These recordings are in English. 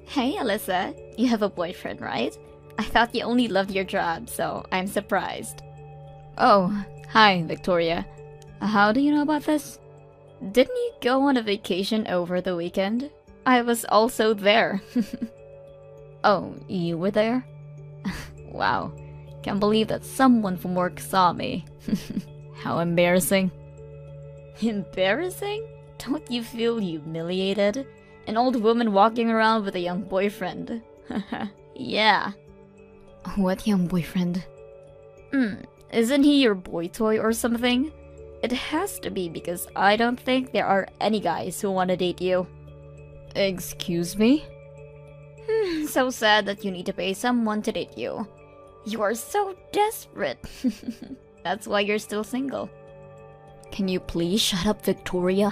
Hey, Alyssa. You have a boyfriend, right? I thought you only loved your job, so I'm surprised. Oh, hi, Victoria. How do you know about this? Didn't you go on a vacation over the weekend? I was also there. Oh, you were there? Wow. Can't believe that someone from work saw me. How embarrassing. Embarrassing? Don't you feel humiliated? An old woman walking around with a young boyfriend. Yeah. What young boyfriend? Isn't he your boy toy or something? It has to be because I don't think there are any guys who want to date you. Excuse me? So sad that you need to pay someone to date you. You are so desperate. That's why you're still single. Can you please shut up, Victoria?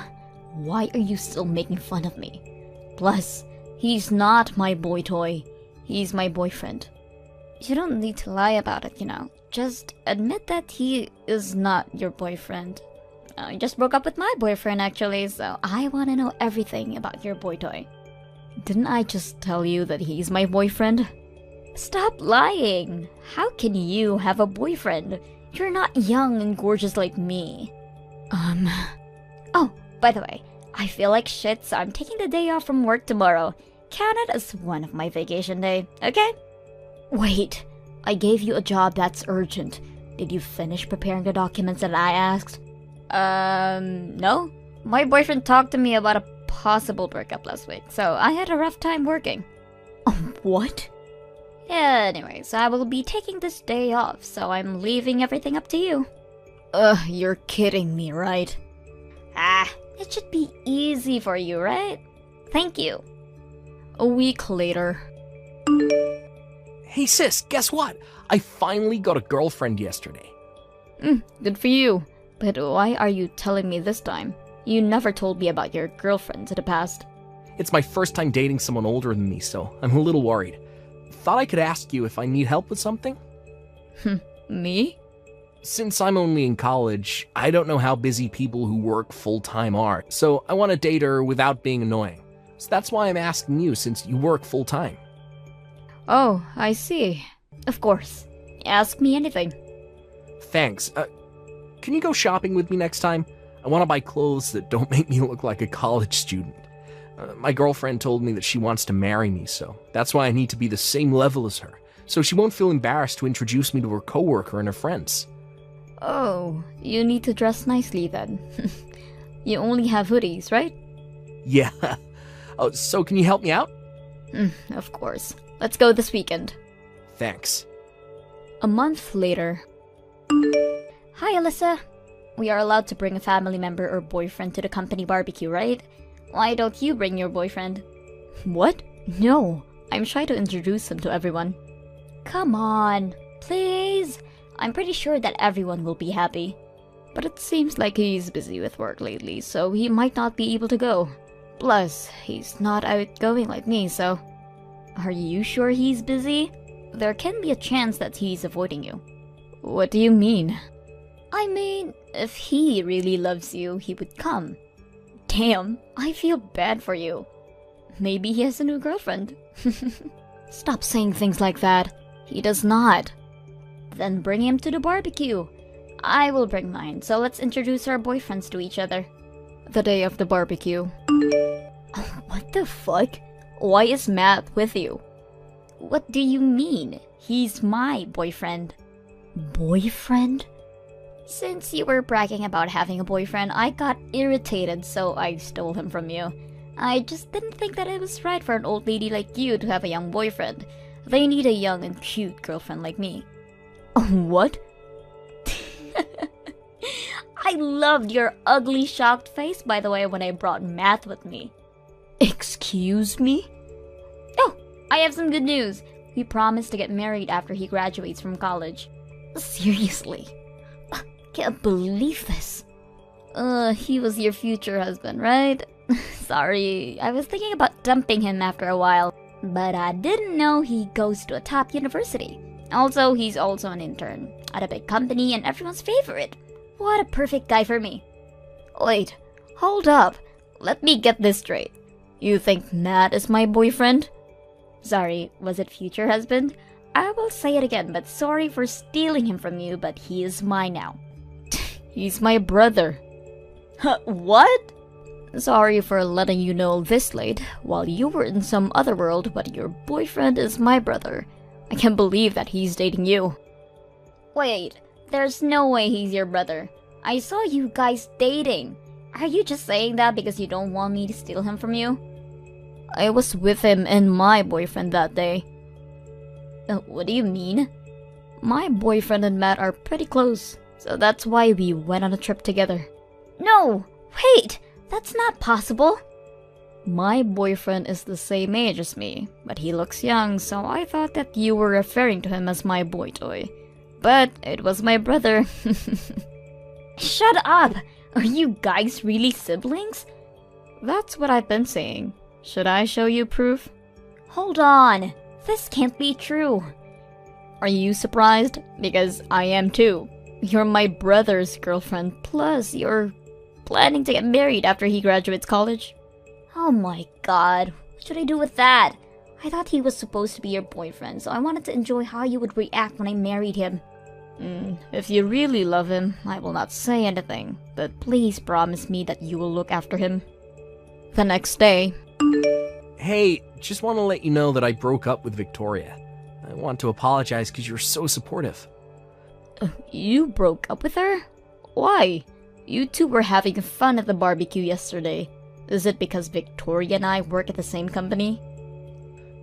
Why are you still making fun of me? Plus, he's not my boy toy. He's my boyfriend. You don't need to lie about it, you know. Just admit that he is not your boyfriend. I just broke up with my boyfriend, actually, so I want to know everything about your boy toy. Didn't I just tell you that he's my boyfriend? Stop lying! How can you have a boyfriend? You're not young and gorgeous like me. Oh, by the way, I feel like shit, so I'm taking the day off from work tomorrow. Count it as one of my vacation day, okay? Wait, I gave you a job that's urgent. Did you finish preparing the documents that I asked? No. My boyfriend talked to me about a possible breakup last week, so I had a rough time working. What? Yeah, anyways, I will be taking this day off, so I'm leaving everything up to you. You're kidding me, right? It should be easy for you, right? Thank you. A week later. Hey sis, guess what? I finally got a girlfriend yesterday. Good for you. But why are you telling me this time? You never told me about your girlfriends in the past. It's my first time dating someone older than me, so I'm a little worried. Thought I could ask you if I need help with something? Me? Since I'm only in college, I don't know how busy people who work full-time are, so I want to date her without being annoying. So that's why I'm asking you, since you work full-time. Oh, I see. Of course. Ask me anything. Thanks. Can you go shopping with me next time? I want to buy clothes that don't make me look like a college student. My girlfriend told me that she wants to marry me, so that's why I need to be the same level as her, so she won't feel embarrassed to introduce me to her coworker and her friends. Oh, you need to dress nicely then. You only have hoodies, right? Yeah. Oh, so can you help me out? Of course. Let's go this weekend. Thanks. A month later. Hi, Alyssa. We are allowed to bring a family member or boyfriend to the company barbecue, right? Why don't you bring your boyfriend? What? No. I'm shy to introduce him to everyone. Come on. Please. I'm pretty sure that everyone will be happy. But it seems like he's busy with work lately, so he might not be able to go. Plus, he's not outgoing like me, so... Are you sure he's busy? There can be a chance that he's avoiding you. What do you mean? I mean, if he really loves you, he would come. Damn, I feel bad for you. Maybe he has a new girlfriend. Stop saying things like that. He does not. Then bring him to the barbecue. I will bring mine, so let's introduce our boyfriends to each other. The day of the barbecue. What the fuck? Why is Matt with you? What do you mean? He's my boyfriend. Boyfriend? Since you were bragging about having a boyfriend, I got irritated, so I stole him from you. I just didn't think that it was right for an old lady like you to have a young boyfriend. They need a young and cute girlfriend like me. What? I loved your ugly, shocked face, by the way, when I brought Matt with me. Excuse me? Oh, I have some good news. We promised to get married after he graduates from college. Seriously? Can't believe this. He was your future husband, right? Sorry, I was thinking about dumping him after a while. But I didn't know he goes to a top university. Also, he's also an intern at a big company and everyone's favorite. What a perfect guy for me. Wait, hold up. Let me get this straight. You think Matt is my boyfriend? Sorry, was it future husband? I will say it again, but sorry for stealing him from you, but he is mine now. He's my brother. What? Sorry for letting you know this late, while you were in some other world, but your boyfriend is my brother. I can't believe that he's dating you. Wait, there's no way he's your brother. I saw you guys dating. Are you just saying that because you don't want me to steal him from you? I was with him and my boyfriend that day. What do you mean? My boyfriend and Matt are pretty close, so that's why we went on a trip together. No! Wait! That's not possible! My boyfriend is the same age as me, but he looks young, so I thought that you were referring to him as my boy toy. But it was my brother. Shut up! Are you guys really siblings? That's what I've been saying. Should I show you proof? Hold on! This can't be true. Are you surprised? Because I am too. You're my brother's girlfriend, plus you're planning to get married after he graduates college. Oh my god, what should I do with that? I thought he was supposed to be your boyfriend, so I wanted to enjoy how you would react when I married him. If you really love him, I will not say anything, but please promise me that you will look after him. The next day. Hey, just want to let you know that I broke up with Victoria. I want to apologize because you're so supportive. You broke up with her? Why? You two were having fun at the barbecue yesterday. Is it because Victoria and I work at the same company?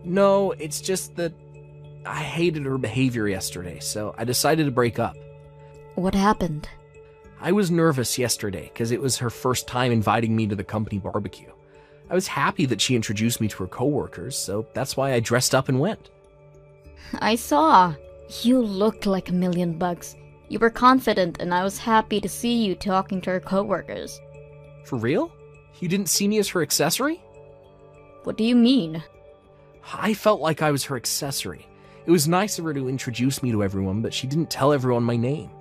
No, it's just that I hated her behavior yesterday, so I decided to break up. What happened? I was nervous yesterday because it was her first time inviting me to the company barbecue. I was happy that she introduced me to her coworkers, so that's why I dressed up and went. I saw. You looked like $1,000,000. You were confident, and I was happy to see you talking to her coworkers. For real? You didn't see me as her accessory? What do you mean? I felt like I was her accessory. It was nice of her to introduce me to everyone, but she didn't tell everyone my name.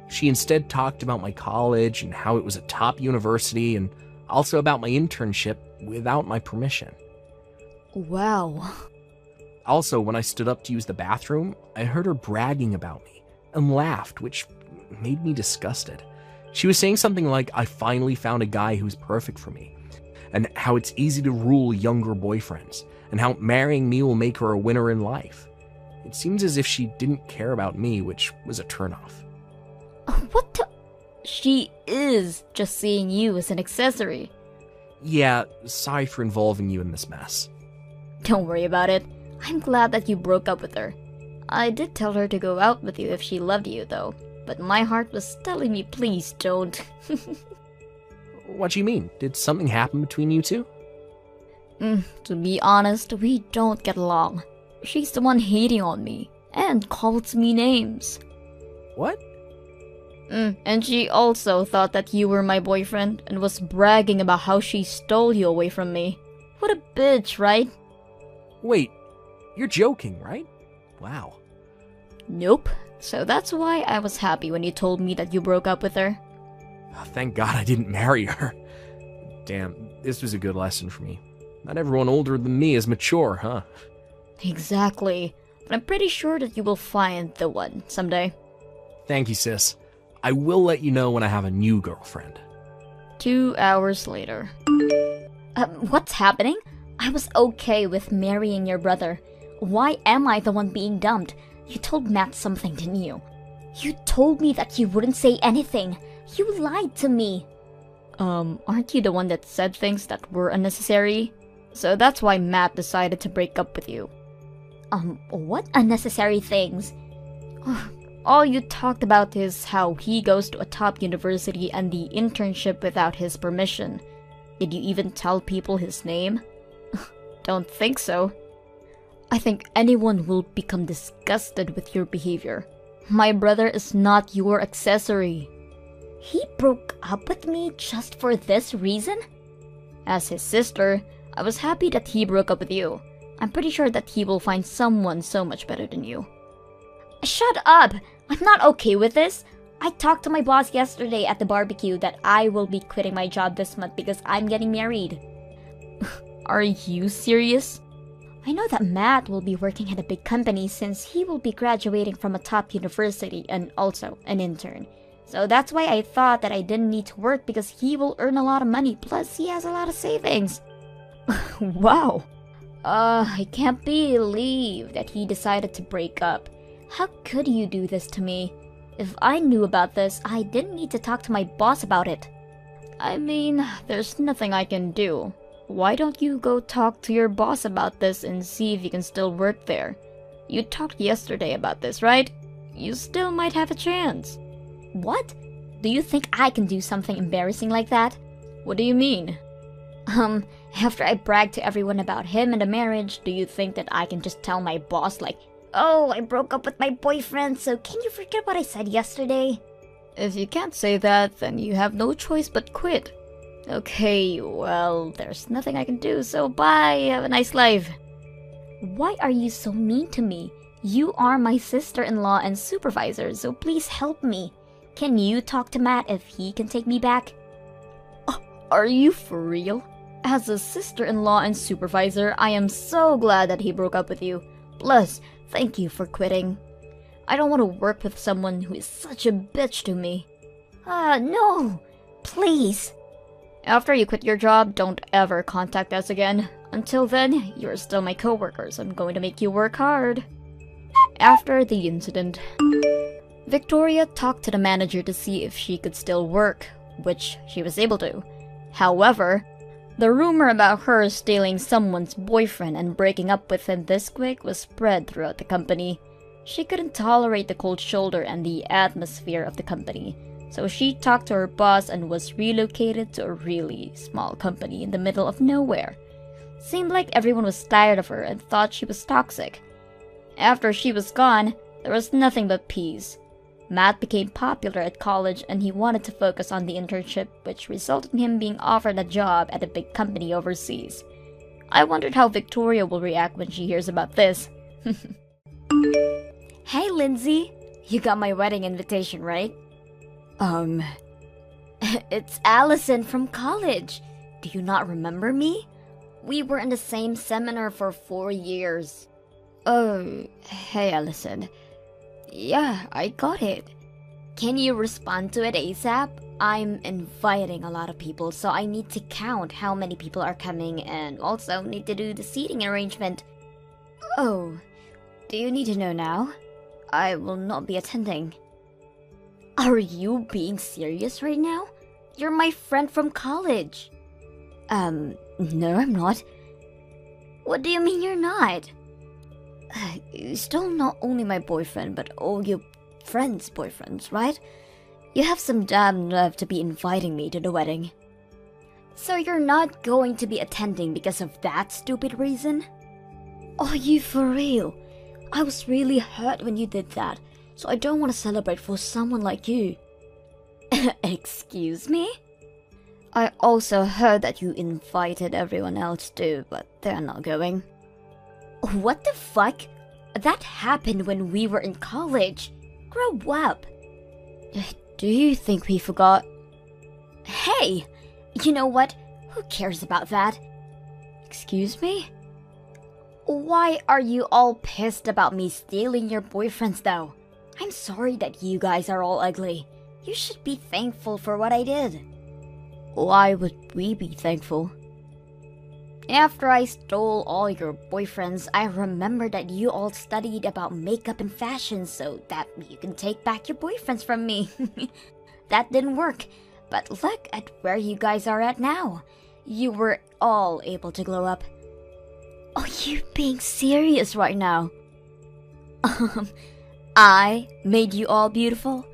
She instead talked about my college and how it was a top university, and also about my internship without my permission. Wow. Also, when I stood up to use the bathroom, I heard her bragging about me and laughed, which made me disgusted. She was saying something like, I finally found a guy who's perfect for me, and how it's easy to rule younger boyfriends, and how marrying me will make her a winner in life. It seems as if she didn't care about me, which was a turnoff. What the? She is just seeing you as an accessory. Yeah, sorry for involving you in this mess. Don't worry about it. I'm glad that you broke up with her. I did tell her to go out with you if she loved you, though. But my heart was telling me, please don't. What do you mean? Did something happen between you two? To be honest, we don't get along. She's the one hating on me, and calls me names. What? And she also thought that you were my boyfriend, and was bragging about how she stole you away from me. What a bitch, right? Wait, you're joking, right? Wow. Nope. So that's why I was happy when you told me that you broke up with her. Thank God I didn't marry her. Damn, this was a good lesson for me. Not everyone older than me is mature, huh? Exactly. But I'm pretty sure that you will find the one someday. Thank you, sis. I will let you know when I have a new girlfriend. 2 hours later. What's happening? I was okay with marrying your brother. Why am I the one being dumped? You told Matt something, didn't you? You told me that you wouldn't say anything. You lied to me. Aren't you the one that said things that were unnecessary? So that's why Matt decided to break up with you. What unnecessary things? All you talked about is how he goes to a top university and the internship without his permission. Did you even tell people his name? Don't think so. I think anyone will become disgusted with your behavior. My brother is not your accessory. He broke up with me just for this reason? As his sister, I was happy that he broke up with you. I'm pretty sure that he will find someone so much better than you. Shut up! I'm not okay with this. I talked to my boss yesterday at the barbecue that I will be quitting my job this month because I'm getting married. Are you serious? I know that Matt will be working at a big company since he will be graduating from a top university and also an intern. So that's why I thought that I didn't need to work because he will earn a lot of money, plus he has a lot of savings. Wow. I can't believe that he decided to break up. How could you do this to me? If I knew about this, I didn't need to talk to my boss about it. I mean, there's nothing I can do. Why don't you go talk to your boss about this and see if you can still work there? You talked yesterday about this, right? You still might have a chance. What? Do you think I can do something embarrassing like that? What do you mean? After I bragged to everyone about him and the marriage, do you think that I can just tell my boss like, "Oh, I broke up with my boyfriend, so can you forget what I said yesterday?" If you can't say that, then you have no choice but quit. Okay, well, there's nothing I can do, so bye, have a nice life. Why are you so mean to me? You are my sister-in-law and supervisor, so please help me. Can you talk to Matt if he can take me back? Are you for real? As a sister-in-law and supervisor, I am so glad that he broke up with you. Plus, thank you for quitting. I don't want to work with someone who is such a bitch to me. No! Please! After you quit your job, don't ever contact us again. Until then, you're still my coworkers. I'm going to make you work hard. After the incident, Victoria talked to the manager to see if she could still work, which she was able to. However, the rumor about her stealing someone's boyfriend and breaking up with him this quick was spread throughout the company. She couldn't tolerate the cold shoulder and the atmosphere of the company, so she talked to her boss and was relocated to a really small company in the middle of nowhere. Seemed like everyone was tired of her and thought she was toxic. After she was gone, there was nothing but peace. Matt became popular at college and he wanted to focus on the internship, which resulted in him being offered a job at a big company overseas. I wondered how Victoria will react when she hears about this. Hey, Lindsay. You got my wedding invitation, right? It's Allison from college. Do you not remember me? We were in the same seminar for 4 years. Oh, hey, Allison. Yeah, I got it. Can you respond to it ASAP? I'm inviting a lot of people, so I need to count how many people are coming and also need to do the seating arrangement. Oh, do you need to know now? I will not be attending. Are you being serious right now? You're my friend from college. No, I'm not. What do you mean you're not? You're still not only my boyfriend, but all your friends' boyfriends, right? You have some damn nerve to be inviting me to the wedding. So you're not going to be attending because of that stupid reason? Are you for real? I was really hurt when you did that, so I don't want to celebrate for someone like you. Excuse me? I also heard that you invited everyone else too, but they're not going. What the fuck? That happened when we were in college. Grow up. Do you think we forgot? Hey! You know what? Who cares about that? Excuse me? Why are you all pissed about me stealing your boyfriends though? I'm sorry that you guys are all ugly. You should be thankful for what I did. Why would we be thankful? After I stole all your boyfriends, I remembered that you all studied about makeup and fashion so that you can take back your boyfriends from me. That didn't work, but look at where you guys are at now. You were all able to glow up. Are you being serious right now? I made you all beautiful?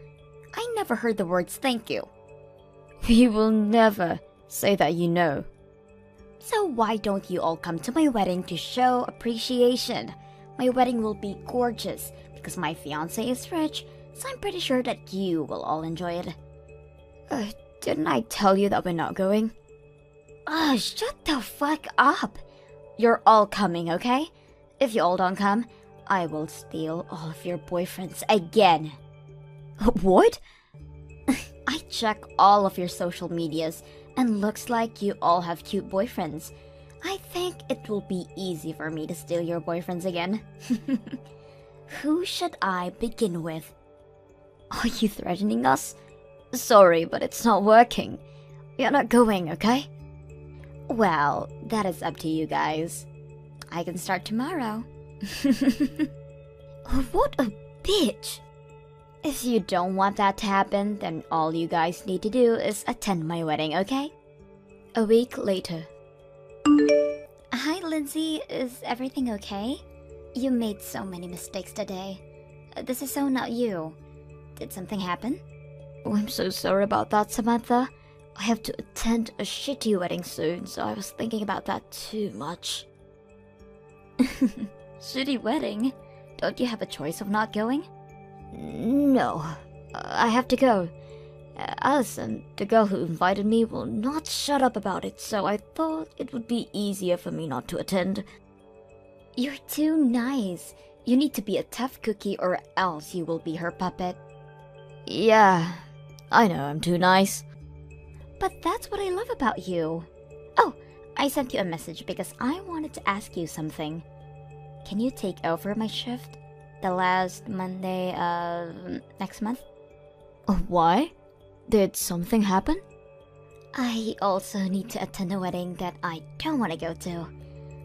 I never heard the words thank you. We will never say that, you know. So why don't you all come to my wedding to show appreciation? My wedding will be gorgeous because my fiancé is rich, so I'm pretty sure that you will all enjoy it. Didn't I tell you that we're not going? Shut the fuck up. You're all coming, okay? If you all don't come, I will steal all of your boyfriends again. What? I check all of your social medias, and looks like you all have cute boyfriends. I think it will be easy for me to steal your boyfriends again. Who should I begin with? Are you threatening us? Sorry, but it's not working. We are not going, okay? Well, that is up to you guys. I can start tomorrow. What a bitch! If you don't want that to happen, then all you guys need to do is attend my wedding, okay? A week later. Hi, Lindsay. Is everything okay? You made so many mistakes today. This is so not you. Did something happen? Oh, I'm so sorry about that, Samantha. I have to attend a shitty wedding soon, so I was thinking about that too much. Shitty wedding? Don't you have a choice of not going? No, I have to go. Allison, the girl who invited me, will not shut up about it, so I thought it would be easier for me not to attend. You're too nice. You need to be a tough cookie or else you will be her puppet. Yeah, I know I'm too nice. But that's what I love about you. Oh, I sent you a message because I wanted to ask you something. Can you take over my shift? The last Monday of next month? Why? Did something happen? I also need to attend a wedding that I don't want to go to.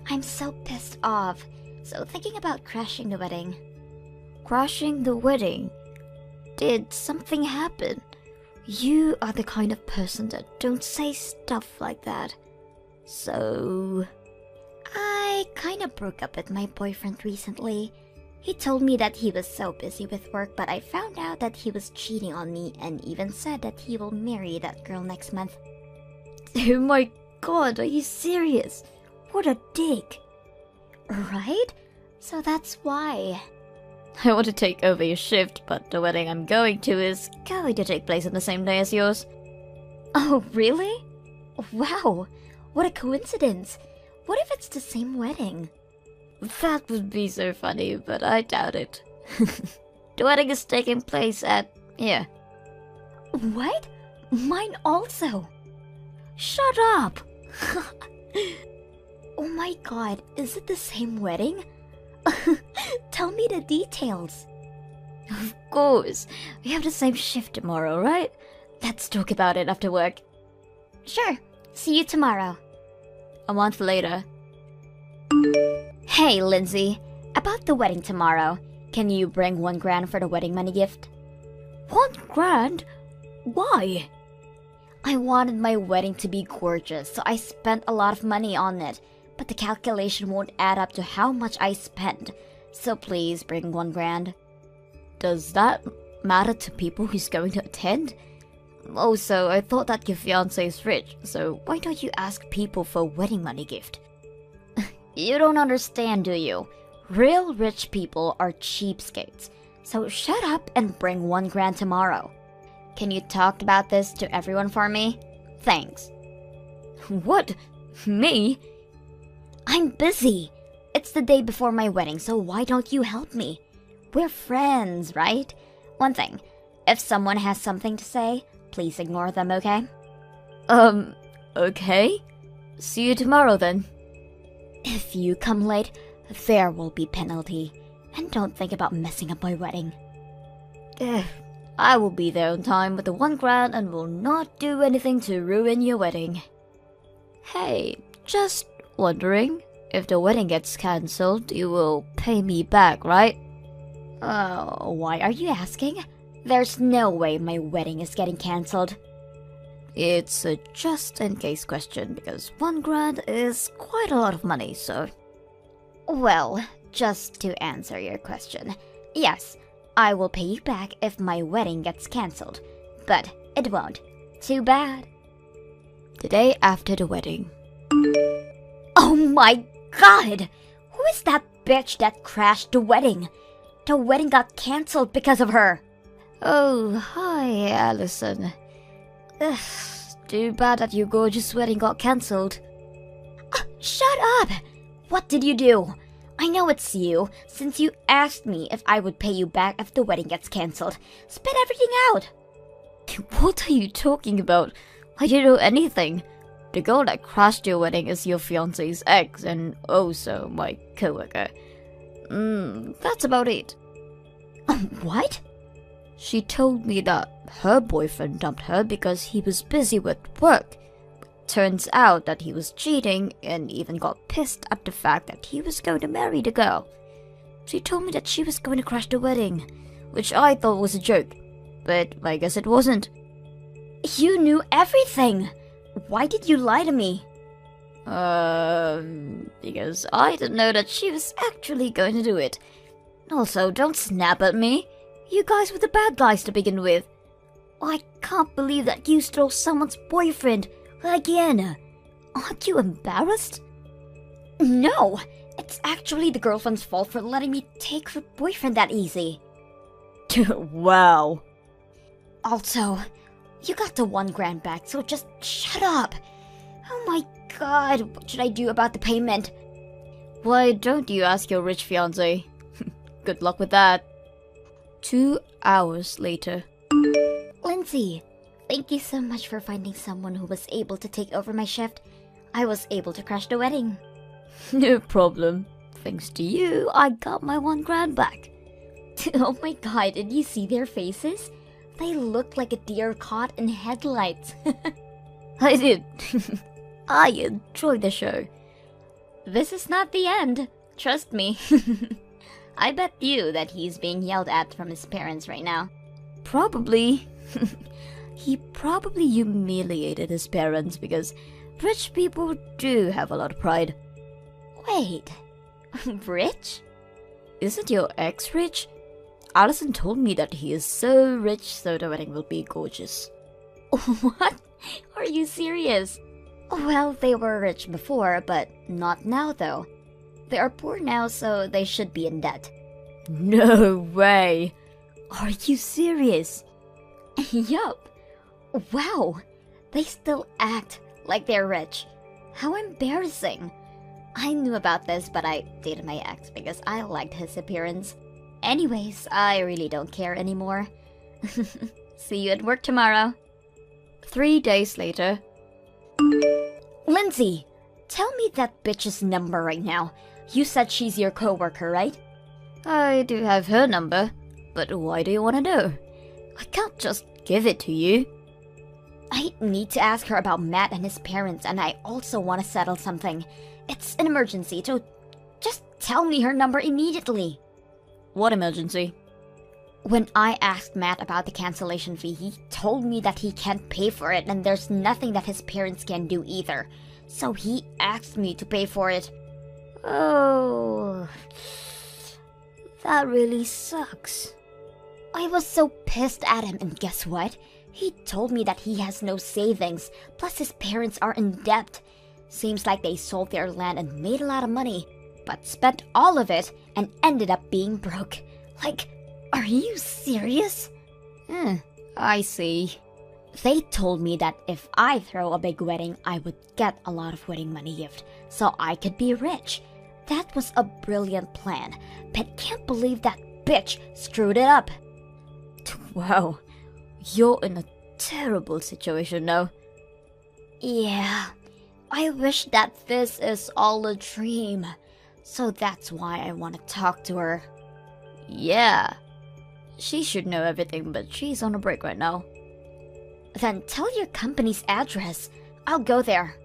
I'm so pissed off, so thinking about crashing the wedding. Crashing the wedding? Did something happen? You are the kind of person that don't say stuff like that. So... I kinda broke up with my boyfriend recently. He told me that he was so busy with work, but I found out that he was cheating on me and even said that he will marry that girl next month. Oh my god, are you serious? What a dick. Right? So that's why. I want to take over your shift, but the wedding I'm going to is going to take place on the same day as yours. Oh, really? Wow, what a coincidence. What if it's the same wedding? That would be so funny, but I doubt it. The wedding is taking place at here. What? Mine also. Shut up! Oh my god, is it the same wedding? Tell me the details. Of course. We have the same shift tomorrow, right? Let's talk about it after work. Sure. See you tomorrow. A month later. Hey, Lindsay. About the wedding tomorrow. Can you bring $1 grand for the wedding money gift? $1 grand? Why? I wanted my wedding to be gorgeous, so I spent a lot of money on it. But the calculation won't add up to how much I spent. So please bring $1 grand. Does that matter to people who's going to attend? Also, I thought that your fiancé is rich, so why don't you ask people for a wedding money gift? You don't understand, do you? Real rich people are cheapskates. So shut up and bring $1 grand tomorrow. Can you talk about this to everyone for me? Thanks. What? Me? I'm busy. It's the day before my wedding, so why don't you help me? We're friends, right? One thing, if someone has something to say, please ignore them, okay? Okay. See you tomorrow then. If you come late, there will be penalty. And don't think about messing up my wedding. I will be there on time with the $1 grand and will not do anything to ruin your wedding. Hey, just wondering, if the wedding gets cancelled, you will pay me back, right? Why are you asking? There's no way my wedding is getting cancelled. It's a just-in-case question, because $1 grand is quite a lot of money, so... Well, just to answer your question, yes, I will pay you back if my wedding gets cancelled, but it won't. Too bad. The day after the wedding. Oh my god! Who is that bitch that crashed the wedding? The wedding got cancelled because of her. Oh, hi, Allison. Ugh, too bad that your gorgeous wedding got cancelled. Shut up! What did you do? I know it's you, since you asked me if I would pay you back if the wedding gets cancelled. Spit everything out! What are you talking about? I didn't know anything. The girl that crashed your wedding is your fiance's ex and also my coworker. That's about it. What? She told me that her boyfriend dumped her because he was busy with work. Turns out that he was cheating and even got pissed at the fact that he was going to marry the girl. She told me that she was going to crash the wedding, which I thought was a joke, but I guess it wasn't. You knew everything! Why did you lie to me? Because I didn't know that she was actually going to do it. Also, don't snap at me. You guys were the bad guys to begin with. I can't believe that you stole someone's boyfriend. Again. Aren't you embarrassed? No! It's actually the girlfriend's fault for letting me take her boyfriend that easy. Wow. Also, you got the $1,000 back, so just shut up. Oh my god, what should I do about the payment? Why don't you ask your rich fiancé? Good luck with that. 2 hours later. Lindsay, thank you so much for finding someone who was able to take over my shift. I was able to crash the wedding. No problem. Thanks to you, I got my $1,000 back. Oh my god, did you see their faces? They looked like a deer caught in headlights. I did. I enjoyed the show. This is not the end. Trust me. I bet you that he's being yelled at from his parents right now. Probably. He probably humiliated his parents because rich people do have a lot of pride. Wait, rich? Isn't your ex rich? Allison told me that he is so rich so the wedding will be gorgeous. What? Are you serious? Well, they were rich before, but not now though. They are poor now, so they should be in debt. No way! Are you serious? Yup. Wow, they still act like they're rich. How embarrassing. I knew about this, but I dated my ex because I liked his appearance. Anyways, I really don't care anymore. See you at work tomorrow. 3 days later. Lindsay, tell me that bitch's number right now. You said she's your coworker, right? I do have her number, but why do you want to know? I can't just give it to you. I need to ask her about Matt and his parents, and I also want to settle something. It's an emergency, so just tell me her number immediately. What emergency? When I asked Matt about the cancellation fee, he told me that he can't pay for it and there's nothing that his parents can do either. So he asked me to pay for it. Oh, that really sucks. I was so pissed at him, and guess what? He told me that he has no savings, plus his parents are in debt. Seems like they sold their land and made a lot of money, but spent all of it and ended up being broke. Like, are you serious? I see. They told me that if I throw a big wedding, I would get a lot of wedding money gift, so I could be rich. That was a brilliant plan, but can't believe that bitch screwed it up. Wow, you're in a terrible situation now. Yeah, I wish that this is all a dream. So that's why I want to talk to her. Yeah, she should know everything, but she's on a break right now. Then tell your company's address. I'll go there.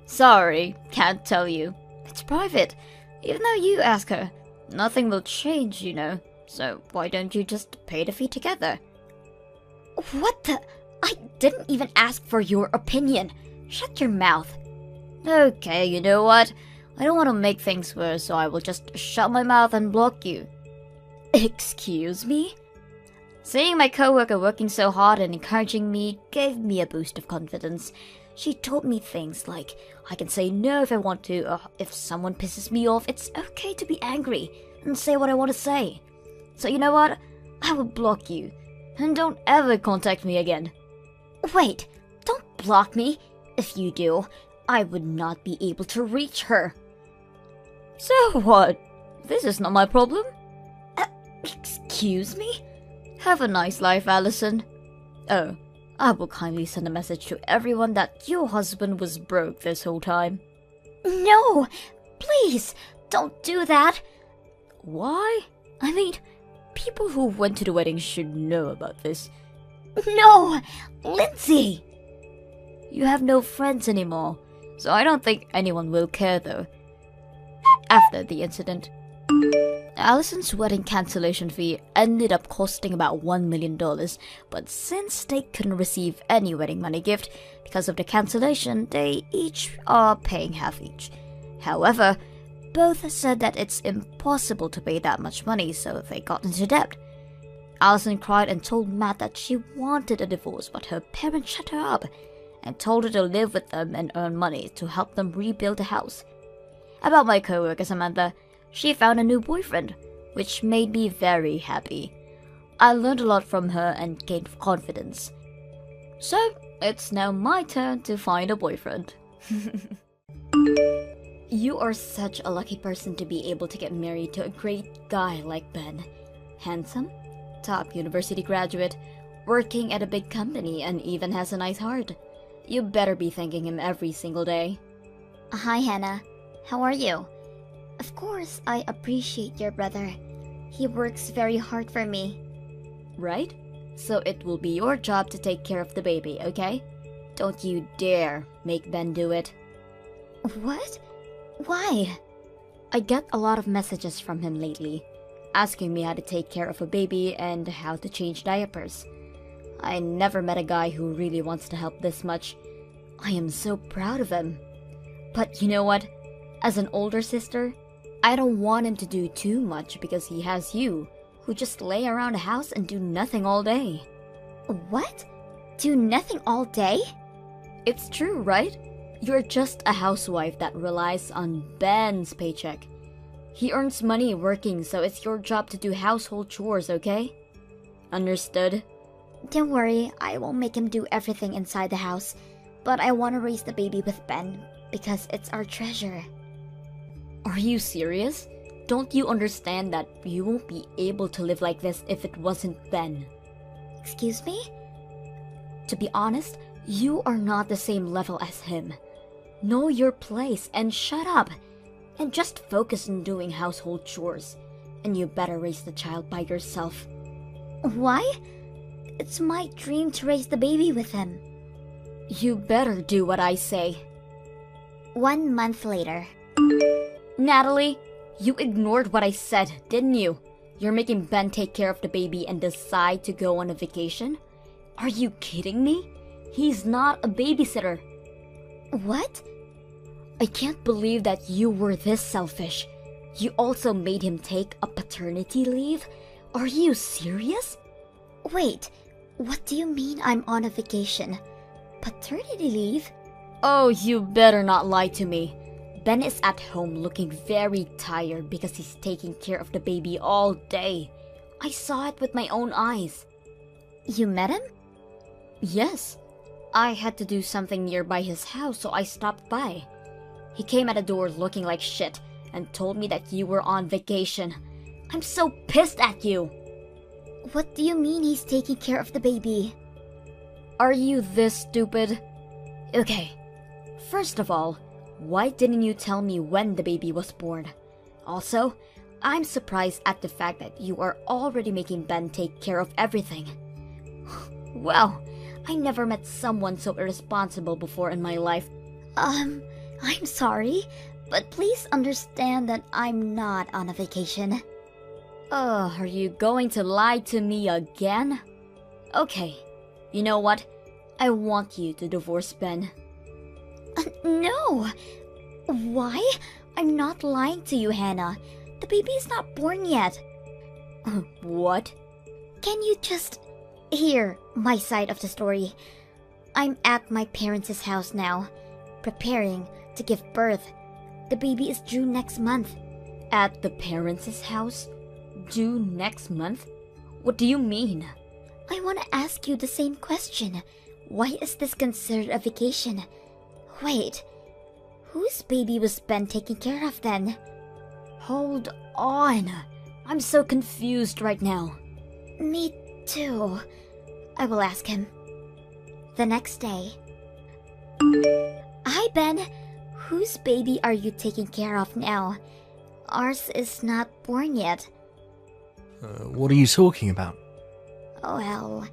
Sorry, can't tell you. It's private. Even though you ask her, nothing will change, you know. So why don't you just pay the fee together? What the? I didn't even ask for your opinion. Shut your mouth. Okay, you know what? I don't want to make things worse, so I will just shut my mouth and block you. Excuse me? Seeing my coworker working so hard and encouraging me gave me a boost of confidence. She told me things like, I can say no if I want to, if someone pisses me off, it's okay to be angry and say what I want to say. So you know what? I will block you. And don't ever contact me again. Wait, don't block me. If you do, I would not be able to reach her. So what? This is not my problem. Excuse me? Have a nice life, Allison. Oh, I will kindly send a message to everyone that your husband was broke this whole time. No! Please! Don't do that! Why? I mean, people who went to the wedding should know about this. No! Lindsay! You have no friends anymore, so I don't think anyone will care though. After the incident, Allison's wedding cancellation fee ended up costing about $1 million, but since they couldn't receive any wedding money gift because of the cancellation, they each are paying half each. However, both said that it's impossible to pay that much money, so they got into debt. Allison cried and told Matt that she wanted a divorce, but her parents shut her up and told her to live with them and earn money to help them rebuild the house. About my coworker Samantha, she found a new boyfriend, which made me very happy. I learned a lot from her and gained confidence. So, it's now my turn to find a boyfriend. You are such a lucky person to be able to get married to a great guy like Ben. Handsome, top university graduate, working at a big company, and even has a nice heart. You better be thanking him every single day. Hi, Hannah. How are you? Of course, I appreciate your brother. He works very hard for me. Right? So it will be your job to take care of the baby, okay? Don't you dare make Ben do it. What? Why? I get a lot of messages from him lately, asking me how to take care of a baby and how to change diapers. I never met a guy who really wants to help this much. I am so proud of him. But you know what? As an older sister, I don't want him to do too much because he has you, who just lay around the house and do nothing all day. What? Do nothing all day? It's true, right? You're just a housewife that relies on Ben's paycheck. He earns money working, so it's your job to do household chores, okay? Understood? Don't worry, I won't make him do everything inside the house. But I want to raise the baby with Ben, because it's our treasure. Are you serious? Don't you understand that you won't be able to live like this if it wasn't Ben? Excuse me? To be honest, you are not the same level as him. Know your place and shut up. And just focus on doing household chores. And you better raise the child by yourself. Why? It's my dream to raise the baby with him. You better do what I say. 1 month later. Natalie, you ignored what I said, didn't you? You're making Ben take care of the baby and decide to go on a vacation? Are you kidding me? He's not a babysitter. What? I can't believe that you were this selfish. You also made him take a paternity leave? Are you serious? Wait, what do you mean I'm on a vacation? Paternity leave? Oh, you better not lie to me. Ben is at home looking very tired because he's taking care of the baby all day. I saw it with my own eyes. You met him? Yes. I had to do something nearby his house, so I stopped by. He came at the door looking like shit and told me that you were on vacation. I'm so pissed at you. What do you mean he's taking care of the baby? Are you this stupid? Okay. First of all, why didn't you tell me when the baby was born? Also, I'm surprised at the fact that you are already making Ben take care of everything. Well, I never met someone so irresponsible before in my life. I'm sorry, but please understand that I'm not on a vacation. Are you going to lie to me again? Okay, you know what? I want you to divorce Ben. No! Why? I'm not lying to you, Hannah. The baby is not born yet. What? Can you just hear my side of the story? I'm at my parents' house now, preparing to give birth. The baby is due next month. At the parents' house? Due next month? What do you mean? I want to ask you the same question. Why is this considered a vacation? Wait, whose baby was Ben taking care of then? Hold on. I'm so confused right now. Me too. I will ask him. The next day. Hi, Ben. Whose baby are you taking care of now? Ours is not born yet. What are you talking about? Oh, well,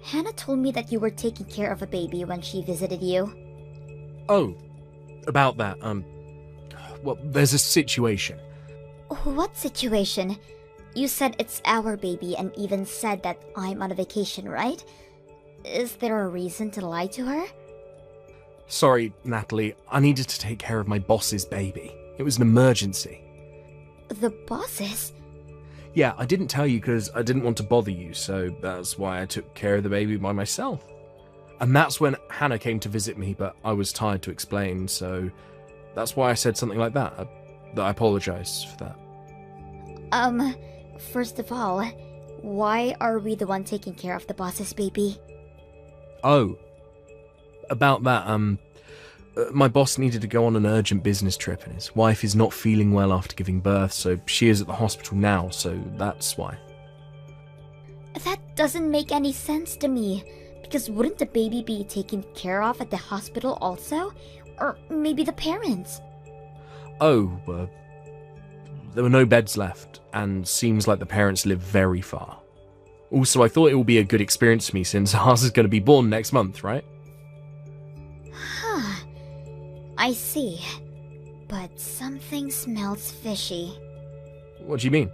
Hannah told me that you were taking care of a baby when she visited you. Oh, about that, well, there's a situation. What situation? You said it's our baby and even said that I'm on a vacation, right? Is there a reason to lie to her? Sorry, Natalie, I needed to take care of my boss's baby. It was an emergency. The boss's? Yeah, I didn't tell you because I didn't want to bother you, so that's why I took care of the baby by myself. And that's when Hannah came to visit me, but I was tired to explain, so that's why I said something like that. I apologize for that. First of all, why are we the one taking care of the boss's baby? Oh, about that, my boss needed to go on an urgent business trip and his wife is not feeling well after giving birth, so she is at the hospital now, so that's why. That doesn't make any sense to me, because wouldn't the baby be taken care of at the hospital also? Or maybe the parents? Oh, there were no beds left, and seems like the parents live very far. Also, I thought it would be a good experience for me since ours is going to be born next month, right? Huh. I see. But something smells fishy. What do you mean?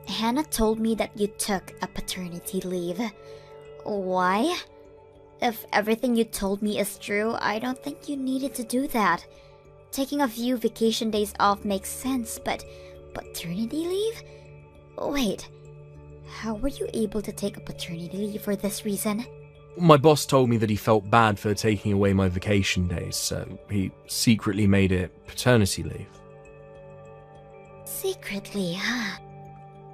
Hannah told me that you took a paternity leave. Why? If everything you told me is true, I don't think you needed to do that. Taking a few vacation days off makes sense, but paternity leave? Wait, how were you able to take a paternity leave for this reason? My boss told me that he felt bad for taking away my vacation days, so he secretly made it paternity leave. Secretly, huh?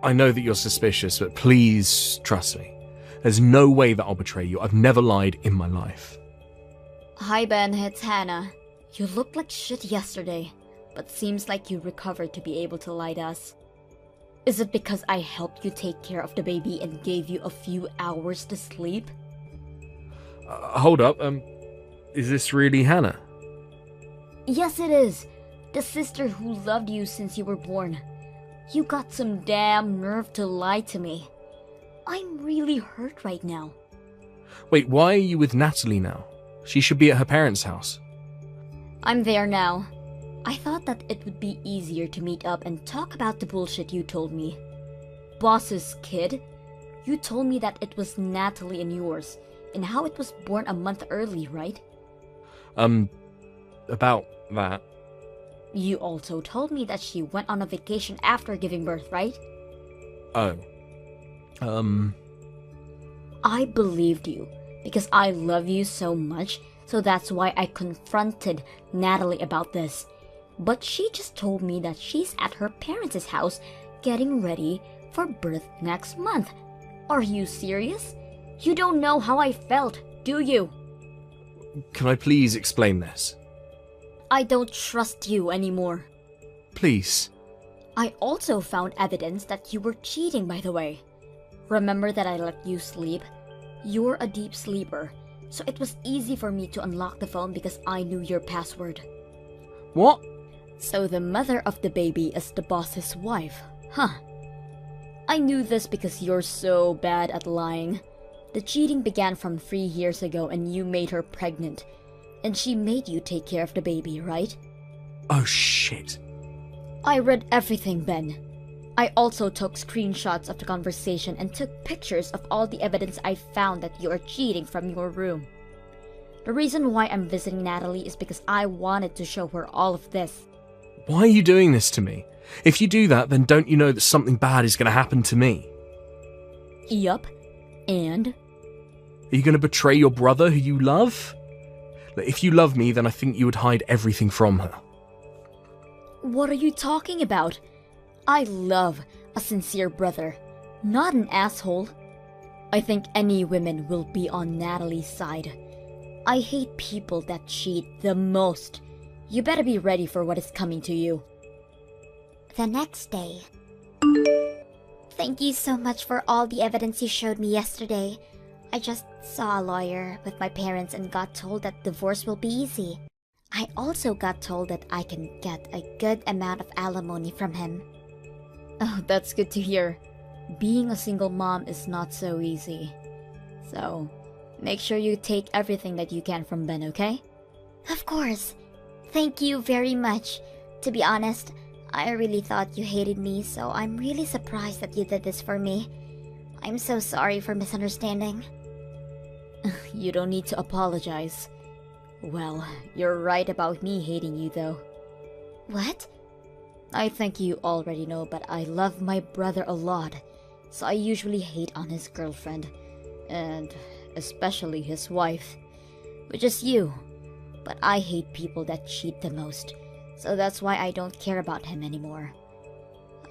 I know that you're suspicious, but please trust me. There's no way that I'll betray you. I've never lied in my life. Hi Ben, it's Hannah. You looked like shit yesterday, but seems like you recovered to be able to lie to us. Is it because I helped you take care of the baby and gave you a few hours to sleep? Hold up, is this really Hannah? Yes it is. The sister who loved you since you were born. You got some damn nerve to lie to me. I'm really hurt right now. Wait, why are you with Natalie now? She should be at her parents' house. I'm there now. I thought that it would be easier to meet up and talk about the bullshit you told me. Boss's kid? You told me that it was Natalie and yours, and how it was born a month early, right? About that. You also told me that she went on a vacation after giving birth, right? Oh. I believed you, because I love you so much, so that's why I confronted Natalie about this. But she just told me that she's at her parents' house getting ready for birth next month. Are you serious? You don't know how I felt, do you? Can I please explain this? I don't trust you anymore. Please. I also found evidence that you were cheating, by the way. Remember that I let you sleep? You're a deep sleeper, so it was easy for me to unlock the phone because I knew your password. What? So the mother of the baby is the boss's wife, huh? I knew this because you're so bad at lying. The cheating began from 3 years ago and you made her pregnant. And she made you take care of the baby, right? Oh shit. I read everything, Ben. I also took screenshots of the conversation and took pictures of all the evidence I found that you are cheating from your room. The reason why I'm visiting Natalie is because I wanted to show her all of this. Why are you doing this to me? If you do that, then don't you know that something bad is going to happen to me? Yup. And? Are you going to betray your brother who you love? If you love me, then I think you would hide everything from her. What are you talking about? I love a sincere brother, not an asshole. I think any women will be on Natalie's side. I hate people that cheat the most. You better be ready for what is coming to you. The next day. Thank you so much for all the evidence you showed me yesterday. I just saw a lawyer with my parents and got told that divorce will be easy. I also got told that I can get a good amount of alimony from him. Oh, that's good to hear. Being a single mom is not so easy. So, make sure you take everything that you can from Ben, okay? Of course. Thank you very much. To be honest, I really thought you hated me, so I'm really surprised that you did this for me. I'm so sorry for misunderstanding. You don't need to apologize. Well, you're right about me hating you, though. What? I think you already know, but I love my brother a lot, so I usually hate on his girlfriend, and especially his wife, which is you. But I hate people that cheat the most, so that's why I don't care about him anymore.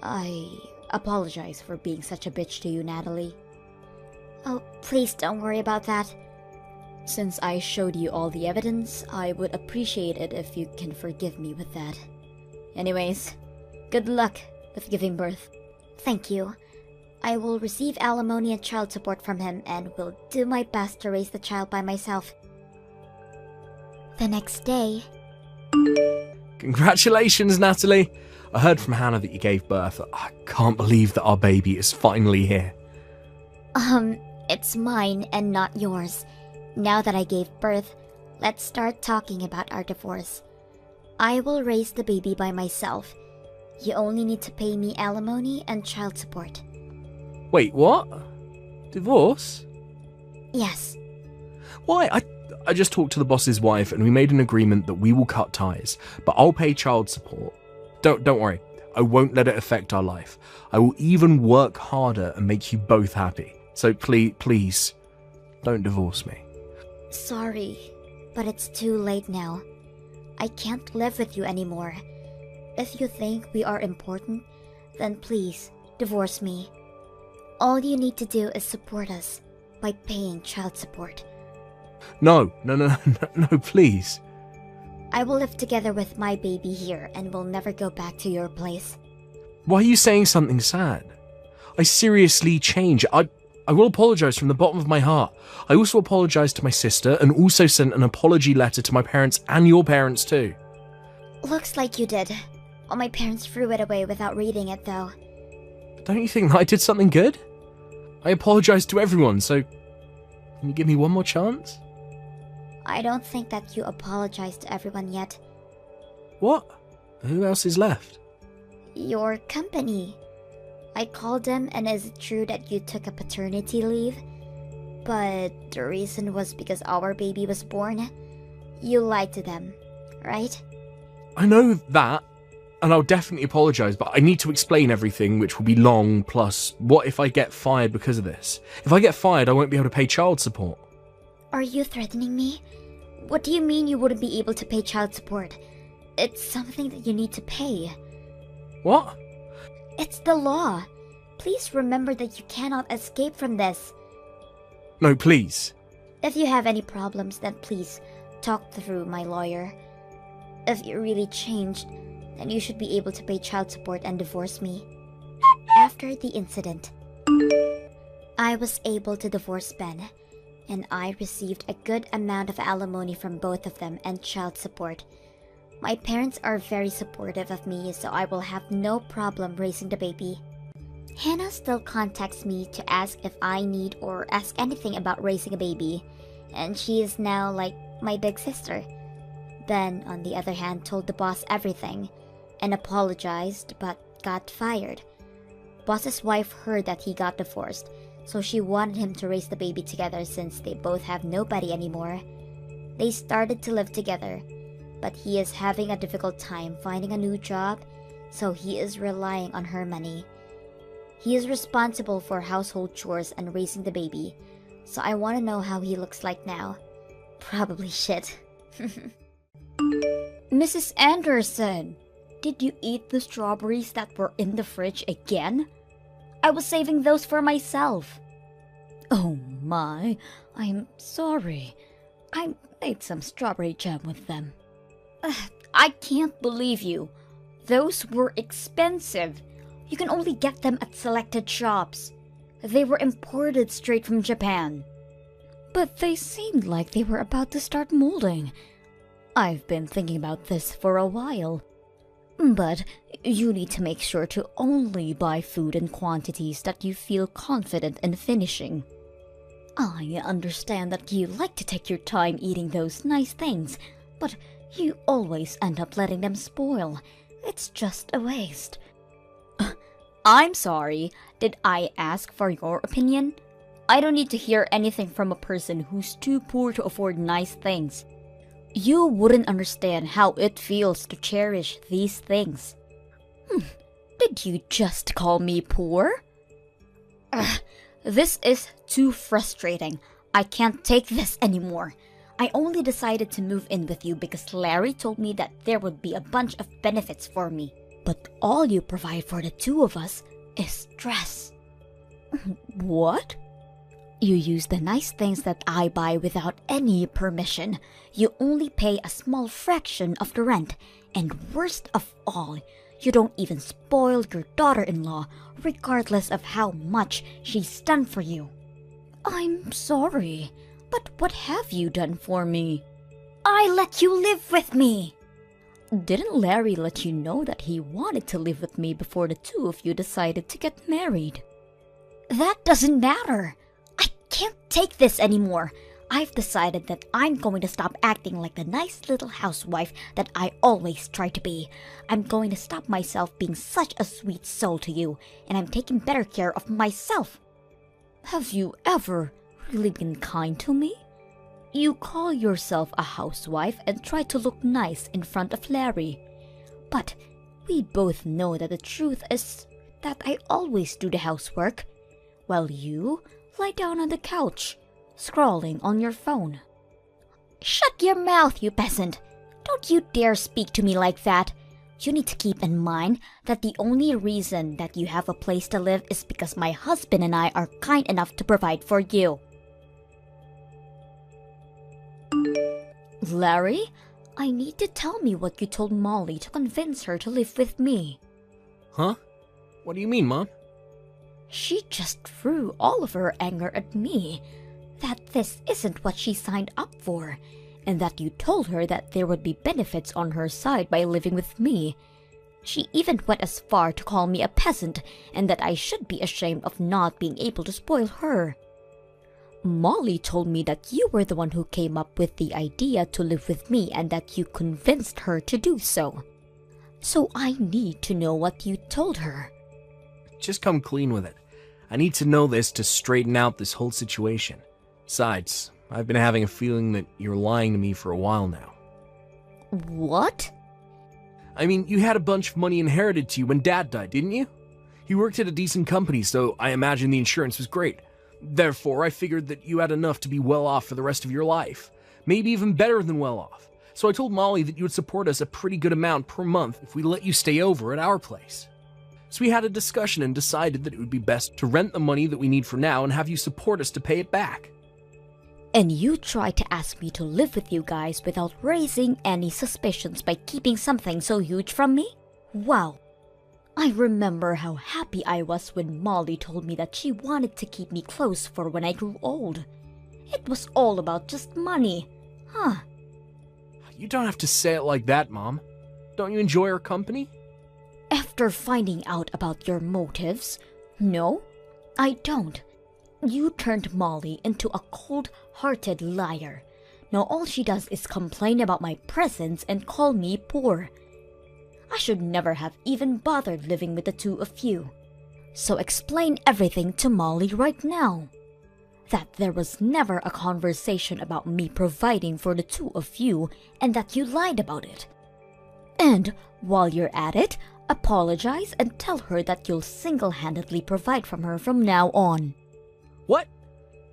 I apologize for being such a bitch to you, Natalie. Oh, please don't worry about that. Since I showed you all the evidence, I would appreciate it if you can forgive me with that. Anyways, good luck with giving birth. Thank you. I will receive alimony and child support from him and will do my best to raise the child by myself. The next day... Congratulations, Natalie! I heard from Hannah that you gave birth. I can't believe that our baby is finally here. It's mine and not yours. Now that I gave birth, let's start talking about our divorce. I will raise the baby by myself. You only need to pay me alimony and child support. Wait, what? Divorce? Yes. Why? I just talked to the boss's wife and we made an agreement that we will cut ties, but I'll pay child support. Don't worry, I won't let it affect our life. I will even work harder and make you both happy. So please, don't divorce me. Sorry, but it's too late now. I can't live with you anymore. If you think we are important, then please, divorce me. All you need to do is support us by paying child support. No, please. I will live together with my baby here and will never go back to your place. Why are you saying something sad? I seriously changed. I will apologise from the bottom of my heart. I also apologised to my sister and also sent an apology letter to my parents and your parents too. Looks like you did. All my parents threw it away without reading it though. Don't you think that I did something good? I apologised to everyone, so can you give me one more chance? I don't think that you apologized to everyone yet. What? Who else is left? Your company. I called them, and is it true that you took a paternity leave? But the reason was because our baby was born. You lied to them, right? I know that, and I'll definitely apologise, but I need to explain everything, which will be long, plus, what if I get fired because of this? If I get fired, I won't be able to pay child support. Are you threatening me? What do you mean you wouldn't be able to pay child support? It's something that you need to pay. What? It's the law. Please remember that you cannot escape from this. No, please. If you have any problems, then please talk through my lawyer. If you really changed, then you should be able to pay child support and divorce me. After the incident, I was able to divorce Ben, and I received a good amount of alimony from both of them and child support. My parents are very supportive of me, so I will have no problem raising the baby. Hannah still contacts me to ask if I need or ask anything about raising a baby, and she is now like my big sister. Ben, on the other hand, told the boss everything and apologized but got fired. Boss's wife heard that he got divorced, so she wanted him to raise the baby together since they both have nobody anymore. They started to live together, but he is having a difficult time finding a new job, so he is relying on her money. He is responsible for household chores and raising the baby, so I want to know how he looks like now. Probably shit. Mrs. Anderson, did you eat the strawberries that were in the fridge again? I was saving those for myself. Oh my, I'm sorry. I made some strawberry jam with them. I can't believe you. Those were expensive. You can only get them at selected shops. They were imported straight from Japan. But they seemed like they were about to start molding. I've been thinking about this for a while. But you need to make sure to only buy food in quantities that you feel confident in finishing. I understand that you like to take your time eating those nice things, but you always end up letting them spoil. It's just a waste. I'm sorry. Did I ask for your opinion? I don't need to hear anything from a person who's too poor to afford nice things. You wouldn't understand how it feels to cherish these things. Did you just call me poor? This is too frustrating. I can't take this anymore. I only decided to move in with you because Larry told me that there would be a bunch of benefits for me. But all you provide for the two of us is stress. What? You use the nice things that I buy without any permission. You only pay a small fraction of the rent. And worst of all, you don't even spoil your daughter-in-law, regardless of how much she's done for you. I'm sorry, but what have you done for me? I let you live with me! Didn't Larry let you know that he wanted to live with me before the two of you decided to get married? That doesn't matter. I can't take this anymore. I've decided that I'm going to stop acting like the nice little housewife that I always try to be. I'm going to stop myself being such a sweet soul to you, and I'm taking better care of myself. Have you ever really been kind to me? You call yourself a housewife and try to look nice in front of Larry. But we both know that the truth is that I always do the housework, while you lie down on the couch, scrolling on your phone. Shut your mouth, you peasant! Don't you dare speak to me like that! You need to keep in mind that the only reason that you have a place to live is because my husband and I are kind enough to provide for you. Larry, I need to tell me what you told Molly to convince her to live with me. Huh? What do you mean, Mom? She just threw all of her anger at me, that this isn't what she signed up for, and that you told her that there would be benefits on her side by living with me. She even went as far to call me a peasant, and that I should be ashamed of not being able to spoil her. Molly told me that you were the one who came up with the idea to live with me and that you convinced her to do so. So I need to know what you told her. Just come clean with it. I need to know this to straighten out this whole situation. Besides, I've been having a feeling that you're lying to me for a while now. What? I mean, you had a bunch of money inherited to you when Dad died, didn't you? You worked at a decent company, so I imagine the insurance was great. Therefore, I figured that you had enough to be well off for the rest of your life. Maybe even better than well off. So I told Molly that you would support us a pretty good amount per month if we let you stay over at our place. So we had a discussion and decided that it would be best to rent the money that we need for now and have you support us to pay it back. And you tried to ask me to live with you guys without raising any suspicions by keeping something so huge from me? Wow. I remember how happy I was when Molly told me that she wanted to keep me close for when I grew old. It was all about just money. Huh. You don't have to say it like that, Mom. Don't you enjoy our company? After finding out about your motives, no, I don't. You turned Molly into a cold-hearted liar. Now all she does is complain about my presence and call me poor. I should never have even bothered living with the two of you. So explain everything to Molly right now. That there was never a conversation about me providing for the two of you and that you lied about it. And while you're at it, apologize and tell her that you'll single-handedly provide from her from now on. What?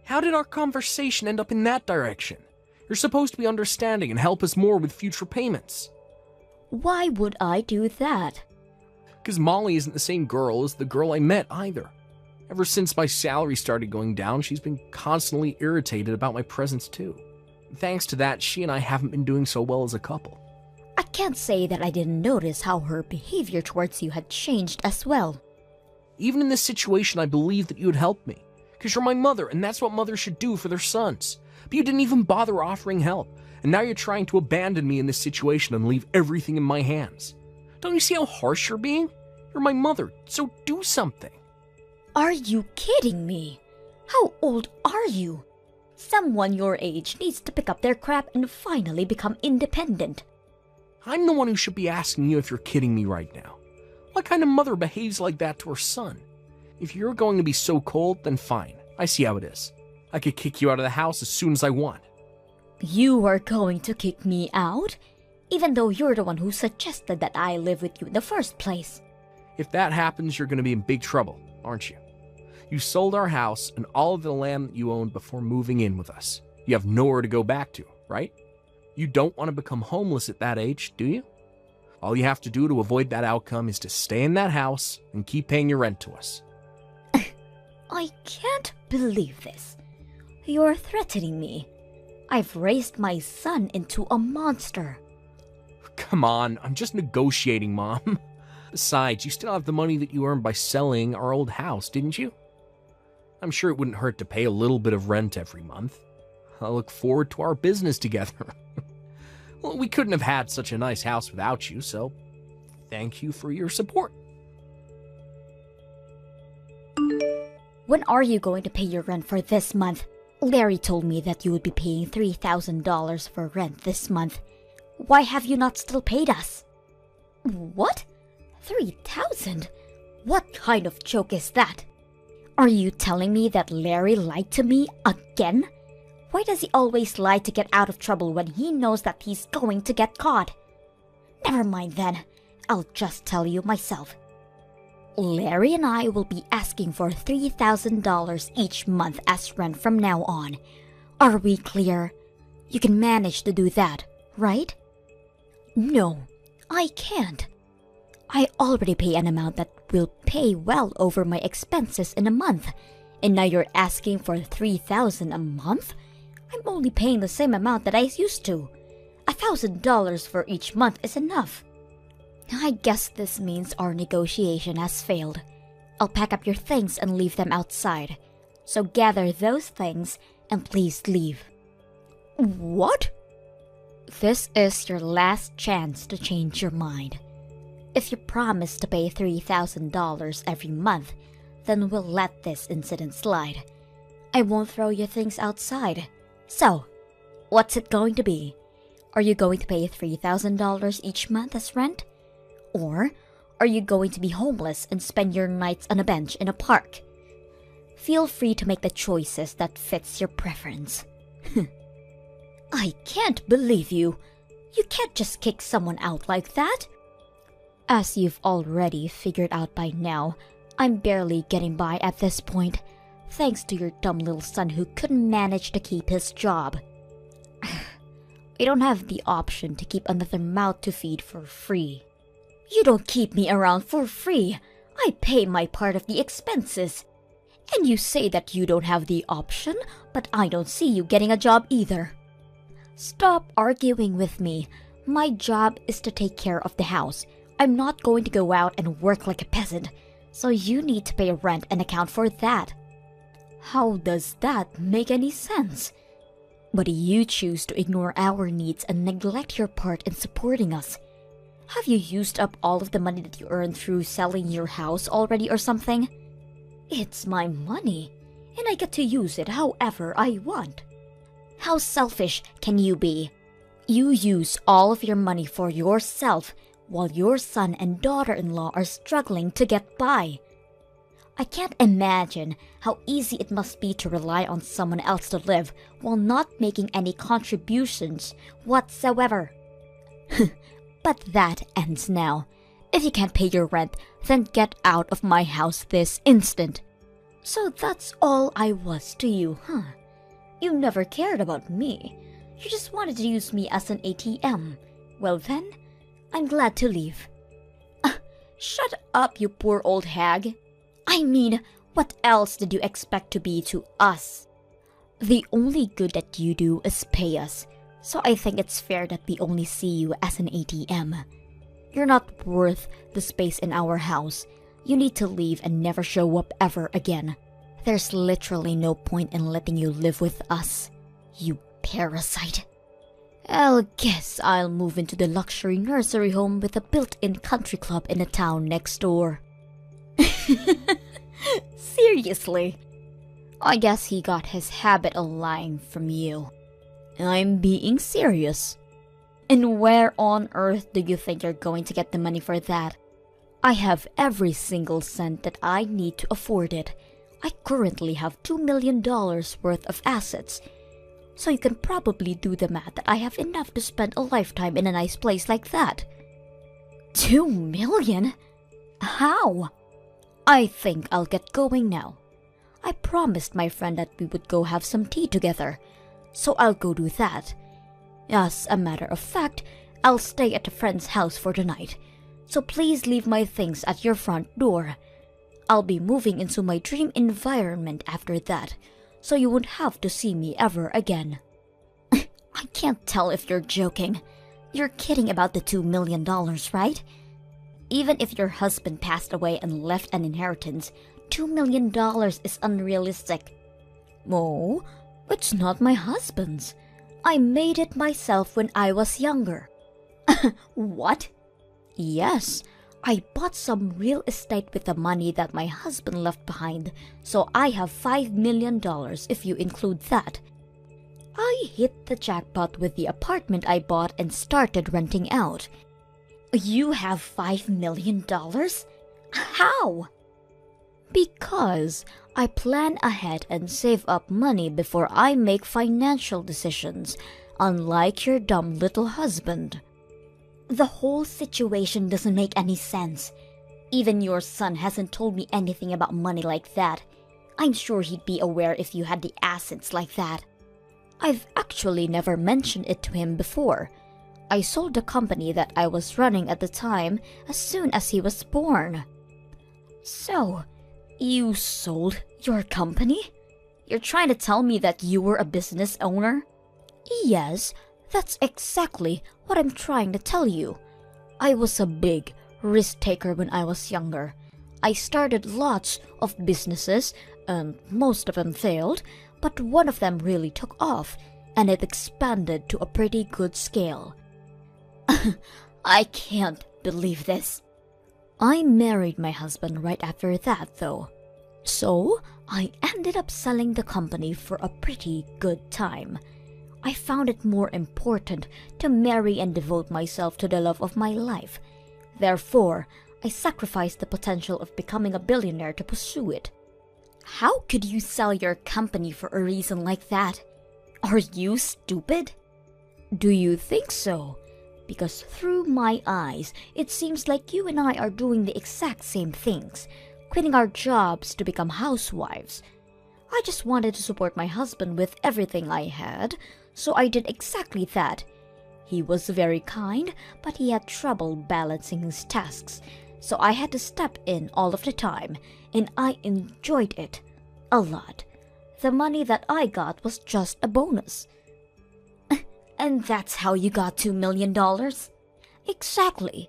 How did our conversation end up in that direction? You're supposed to be understanding and help us more with future payments. Why would I do that? Because Molly isn't the same girl as the girl I met either. Ever since my salary started going down, she's been constantly irritated about my presence too. Thanks to that, she and I haven't been doing so well as a couple. I can't say that I didn't notice how her behavior towards you had changed as well. Even in this situation, I believe that you would help me. Because you're my mother, and that's what mothers should do for their sons. But you didn't even bother offering help, and now you're trying to abandon me in this situation and leave everything in my hands. Don't you see how harsh you're being? You're my mother, so do something. Are you kidding me? How old are you? Someone your age needs to pick up their crap and finally become independent. I'm the one who should be asking you if you're kidding me right now. What kind of mother behaves like that to her son? If you're going to be so cold, then fine. I see how it is. I could kick you out of the house as soon as I want. You are going to kick me out? Even though you're the one who suggested that I live with you in the first place. If that happens, you're going to be in big trouble, aren't you? You sold our house and all of the land that you owned before moving in with us. You have nowhere to go back to, right? You don't want to become homeless at that age, do you? All you have to do to avoid that outcome is to stay in that house and keep paying your rent to us. I can't believe this. You're threatening me. I've raised my son into a monster. Come on, I'm just negotiating, Mom. Besides, you still have the money that you earned by selling our old house, didn't you? I'm sure it wouldn't hurt to pay a little bit of rent every month. I look forward to our business together. Well, we couldn't have had such a nice house without you, so thank you for your support. When are you going to pay your rent for this month? Larry told me that you would be paying $3,000 for rent this month. Why have you not still paid us? What? 3,000? What kind of joke is that? Are you telling me that Larry lied to me again? Why does he always lie to get out of trouble when he knows that he's going to get caught? Never mind then. I'll just tell you myself. Larry and I will be asking for $3,000 each month as rent from now on. Are we clear? You can manage to do that, right? No, I can't. I already pay an amount that will pay well over my expenses in a month, and now you're asking for $3,000 a month? I'm only paying the same amount that I used to. $1,000 for each month is enough. I guess this means our negotiation has failed. I'll pack up your things and leave them outside. So gather those things and please leave. What? This is your last chance to change your mind. If you promise to pay $3,000 every month, then we'll let this incident slide. I won't throw your things outside. So, what's it going to be? Are you going to pay $3,000 each month as rent? Or are you going to be homeless and spend your nights on a bench in a park? Feel free to make the choices that fits your preference. I can't believe you. You can't just kick someone out like that. As you've already figured out by now, I'm barely getting by at this point, thanks to your dumb little son who couldn't manage to keep his job. I don't have the option to keep another mouth to feed for free. You don't keep me around for free. I pay my part of the expenses. And you say that you don't have the option, but I don't see you getting a job either. Stop arguing with me. My job is to take care of the house. I'm not going to go out and work like a peasant, so you need to pay rent and account for that. How does that make any sense? But you choose to ignore our needs and neglect your part in supporting us. Have you used up all of the money that you earned through selling your house already or something? It's my money, and I get to use it however I want. How selfish can you be? You use all of your money for yourself while your son and daughter-in-law are struggling to get by. I can't imagine how easy it must be to rely on someone else to live while not making any contributions whatsoever. But that ends now. If you can't pay your rent, then get out of my house this instant. So that's all I was to you, huh? You never cared about me. You just wanted to use me as an ATM. Well then, I'm glad to leave. Shut up, you poor old hag. I mean, what else did you expect to be to us? The only good that you do is pay us. So I think it's fair that we only see you as an ATM. You're not worth the space in our house. You need to leave and never show up ever again. There's literally no point in letting you live with us. You parasite. I'll guess I'll move into the luxury nursery home with a built-in country club in the town next door. Seriously? I guess he got his habit of lying from you. I'm being serious. And where on earth do you think you're going to get the money for that? I have every single cent that I need to afford it. I currently have $2 million worth of assets. So you can probably do the math that I have enough to spend a lifetime in a nice place like that. 2 million? How? I think I'll get going now. I promised my friend that we would go have some tea together, so I'll go do that. As a matter of fact, I'll stay at a friend's house for the night, so please leave my things at your front door. I'll be moving into my dream environment after that, so you won't have to see me ever again. I can't tell if you're joking. You're kidding about the $2 million, right? Even if your husband passed away and left an inheritance, $2 million is unrealistic. Oh, it's not my husband's. I made it myself when I was younger. What? Yes, I bought some real estate with the money that my husband left behind, so I have $5 million if you include that. I hit the jackpot with the apartment I bought and started renting out. You have $5 million? How? Because I plan ahead and save up money before I make financial decisions, unlike your dumb little husband. The whole situation doesn't make any sense. Even your son hasn't told me anything about money like that. I'm sure he'd be aware if you had the assets like that. I've actually never mentioned it to him before. I sold the company that I was running at the time as soon as he was born. So, you sold your company? You're trying to tell me that you were a business owner? Yes, that's exactly what I'm trying to tell you. I was a big risk taker when I was younger. I started lots of businesses, and most of them failed, but one of them really took off, and it expanded to a pretty good scale. I can't believe this. I married my husband right after that, though. So, I ended up selling the company for a pretty good time. I found it more important to marry and devote myself to the love of my life. Therefore, I sacrificed the potential of becoming a billionaire to pursue it. How could you sell your company for a reason like that? Are you stupid? Do you think so? Because through my eyes, it seems like you and I are doing the exact same things, quitting our jobs to become housewives. I just wanted to support my husband with everything I had, so I did exactly that. He was very kind, but he had trouble balancing his tasks, so I had to step in all of the time, and I enjoyed it a lot. The money that I got was just a bonus. And that's how you got $2 million? Exactly.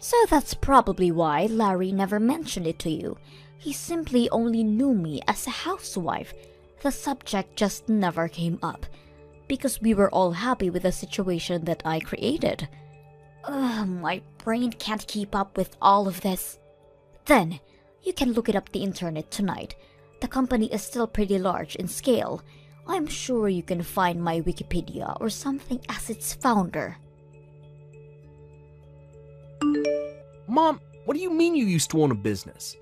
So that's probably why Larry never mentioned it to you. He simply only knew me as a housewife. The subject just never came up, because we were all happy with the situation that I created. My brain can't keep up with all of this. Then, you can look it up the internet tonight. The company is still pretty large in scale. I'm sure you can find my Wikipedia or something as its founder. Mom, what do you mean you used to own a business?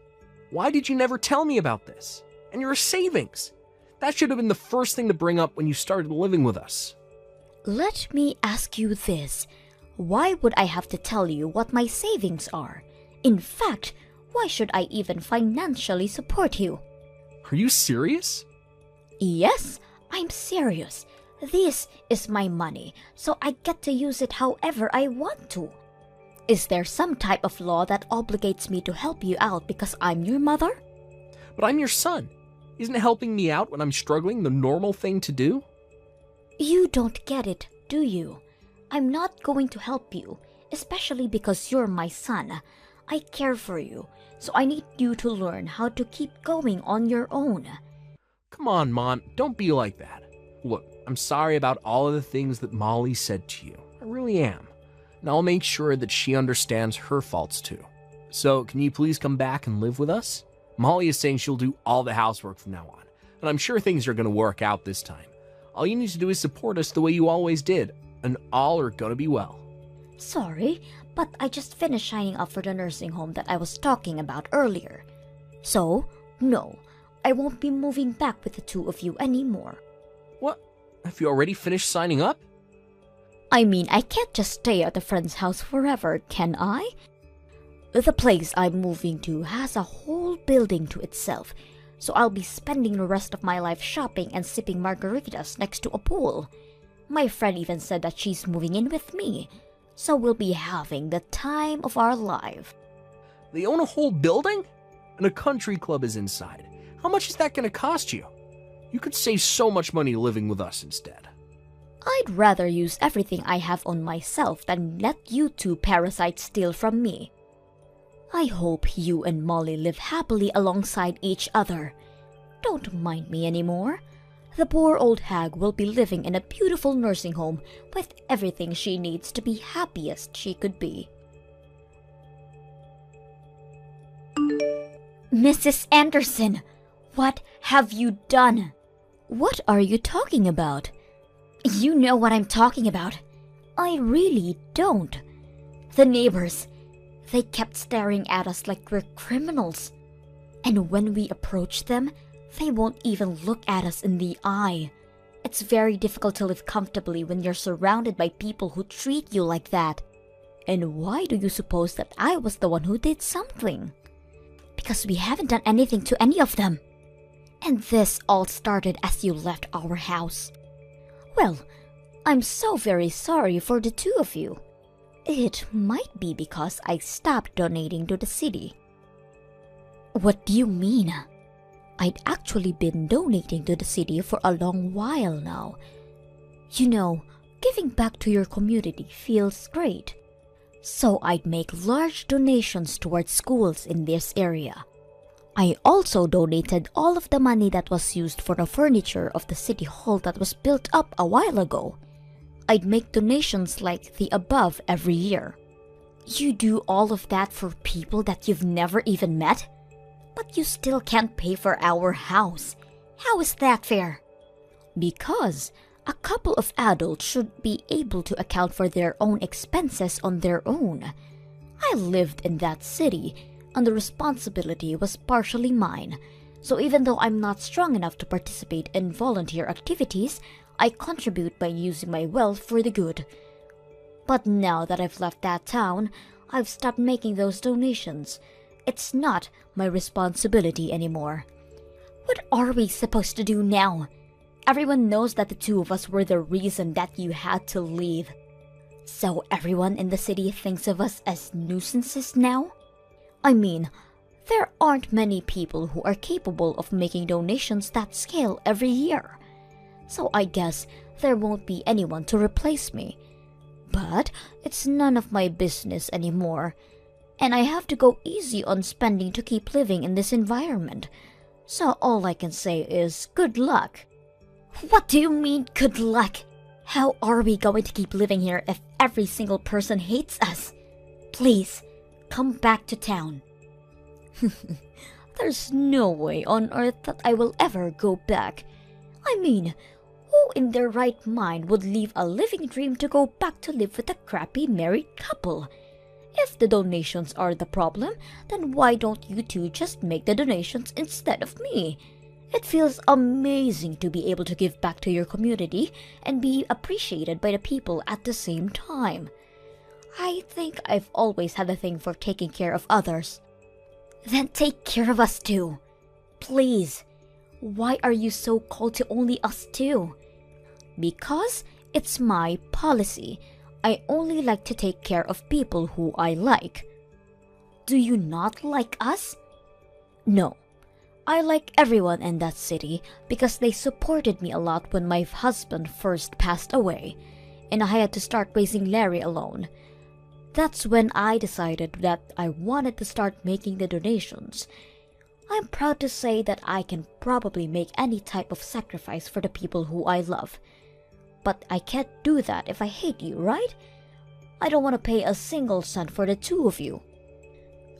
Why did you never tell me about this? And your savings? That should have been the first thing to bring up when you started living with us. Let me ask you this. Why would I have to tell you what my savings are? In fact, why should I even financially support you? Are you serious? Yes, I'm serious. This is my money, so I get to use it however I want to. Is there some type of law that obligates me to help you out because I'm your mother? But I'm your son. Isn't helping me out when I'm struggling the normal thing to do? You don't get it, do you? I'm not going to help you, especially because you're my son. I care for you, so I need you to learn how to keep going on your own. Come on, Mom, don't be like that. Look, I'm sorry about all of the things that Molly said to you. I really am. And I'll make sure that she understands her faults too. So, can you please come back and live with us? Molly is saying she'll do all the housework from now on, and I'm sure things are going to work out this time. All you need to do is support us the way you always did, and all are going to be well. Sorry, but I just finished signing up for the nursing home that I was talking about earlier. So, no, I won't be moving back with the two of you anymore. What? Have you already finished signing up? I mean, I can't just stay at a friend's house forever, can I? The place I'm moving to has a whole building to itself, so I'll be spending the rest of my life shopping and sipping margaritas next to a pool. My friend even said that she's moving in with me, so we'll be having the time of our life. They own a whole building? And a country club is inside. How much is that going to cost you? You could save so much money living with us instead. I'd rather use everything I have on myself than let you two parasites steal from me. I hope you and Molly live happily alongside each other. Don't mind me anymore. The poor old hag will be living in a beautiful nursing home with everything she needs to be happiest she could be. Mrs. Anderson, what have you done? What are you talking about? You know what I'm talking about. I really don't. The neighbors, they kept staring at us like we're criminals. And when we approach them, they won't even look at us in the eye. It's very difficult to live comfortably when you're surrounded by people who treat you like that. And why do you suppose that I was the one who did something? Because we haven't done anything to any of them. And this all started as you left our house. Well, I'm so very sorry for the two of you. It might be because I stopped donating to the city. What do you mean? I'd actually been donating to the city for a long while now. You know, giving back to your community feels great. So I'd make large donations towards schools in this area. I also donated all of the money that was used for the furniture of the city hall that was built up a while ago. I'd make donations like the above every year. You do all of that for people that you've never even met? But you still can't pay for our house. How is that fair? Because a couple of adults should be able to account for their own expenses on their own. I lived in that city, and the responsibility was partially mine. So even though I'm not strong enough to participate in volunteer activities, I contribute by using my wealth for the good. But now that I've left that town, I've stopped making those donations. It's not my responsibility anymore. What are we supposed to do now? Everyone knows that the two of us were the reason that you had to leave. So everyone in the city thinks of us as nuisances now? I mean, there aren't many people who are capable of making donations that scale every year. So I guess there won't be anyone to replace me. But it's none of my business anymore. And I have to go easy on spending to keep living in this environment. So all I can say is good luck. What do you mean, good luck? How are we going to keep living here if every single person hates us? Please, come back to town. There's no way on earth that I will ever go back. I mean, who in their right mind would leave a living dream to go back to live with a crappy married couple? If the donations are the problem, then why don't you two just make the donations instead of me? It feels amazing to be able to give back to your community and be appreciated by the people at the same time. I think I've always had a thing for taking care of others. Then take care of us too. Please. Why are you so cold to only us two? Because it's my policy. I only like to take care of people who I like. Do you not like us? No. I like everyone in that city because they supported me a lot when my husband first passed away, and I had to start raising Larry alone. That's when I decided that I wanted to start making the donations. I'm proud to say that I can probably make any type of sacrifice for the people who I love. But I can't do that if I hate you, right? I don't want to pay a single cent for the two of you.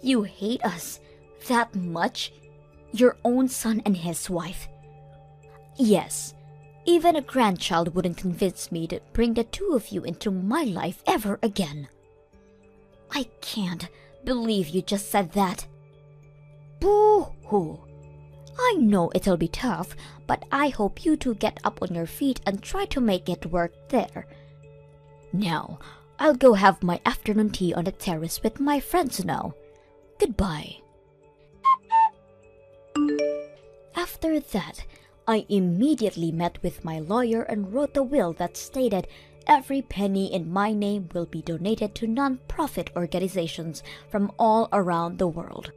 You hate us that much? Your own son and his wife? Yes, even a grandchild wouldn't convince me to bring the two of you into my life ever again. I can't believe you just said that. Boo-hoo. I know it'll be tough, but I hope you two get up on your feet and try to make it work there. Now, I'll go have my afternoon tea on the terrace with my friends now. Goodbye. After that, I immediately met with my lawyer and wrote a will that stated every penny in my name will be donated to non-profit organizations from all around the world.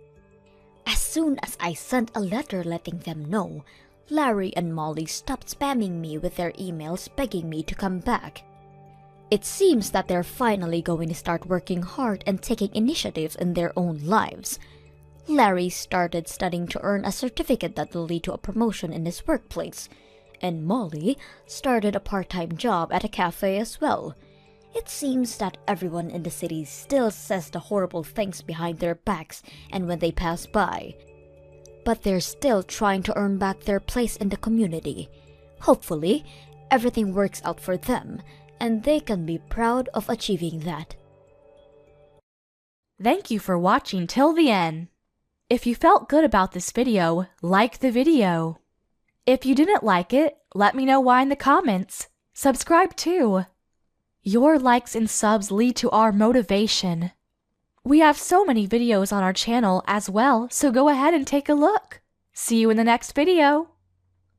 As soon as I sent a letter letting them know, Larry and Molly stopped spamming me with their emails begging me to come back. It seems that they're finally going to start working hard and taking initiatives in their own lives. Larry started studying to earn a certificate that will lead to a promotion in his workplace, and Molly started a part-time job at a cafe as well. It seems that everyone in the city still says the horrible things behind their backs and when they pass by. But they're still trying to earn back their place in the community. Hopefully, everything works out for them, and they can be proud of achieving that. Thank you for watching till the end. If you felt good about this video, like the video. If you didn't like it, let me know why in the comments. Subscribe too. Your likes and subs lead to our motivation. We have so many videos on our channel as well, so go ahead and take a look. See you in the next video.